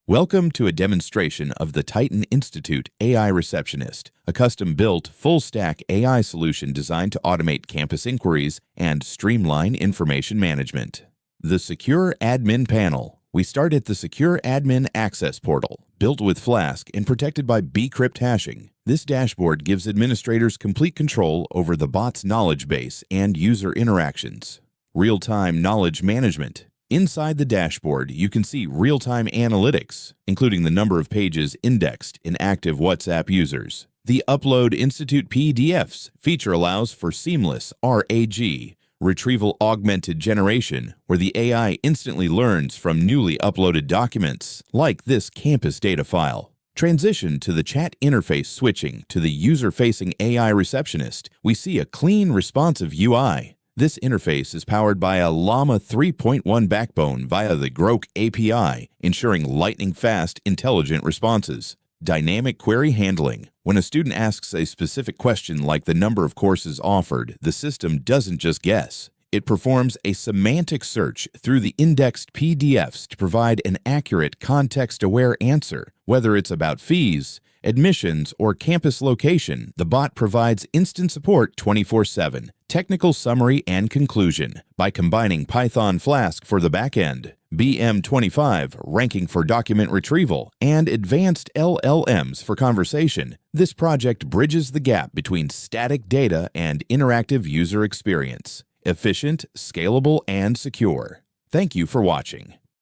Welcome to a demonstration of the Titan Institute AI Receptionist, a custom-built, full-stack AI solution designed to automate campus inquiries and streamline information management. The Secure Admin Panel. We start at the Secure Admin Access Portal, built with Flask and protected by bcrypt hashing. This dashboard gives administrators complete control over the bot's knowledge base and user interactions. Real-time knowledge management. Inside the dashboard, you can see real-time analytics, including the number of pages indexed in active WhatsApp users. The Upload Institute PDFs feature allows for seamless RAG, Retrieval Augmented Generation, where the AI instantly learns from newly uploaded documents, like this campus data file. Transition to the chat interface switching to the user-facing AI receptionist, we see a clean, responsive UI. This interface is powered by a LLaMA 3.1 backbone via the Groq API, ensuring lightning-fast, intelligent responses. Dynamic query handling. When a student asks a specific question like the number of courses offered, the system doesn't just guess. It performs a semantic search through the indexed PDFs to provide an accurate, context-aware answer. Whether it's about fees, admissions, or campus location, the bot provides instant support 24/7. Technical summary and conclusion. By combining Python Flask for the backend, BM25 ranking for document retrieval, and advanced LLMs for conversation, this project bridges the gap between static data and interactive user experience. Efficient, scalable, and secure. Thank you for watching.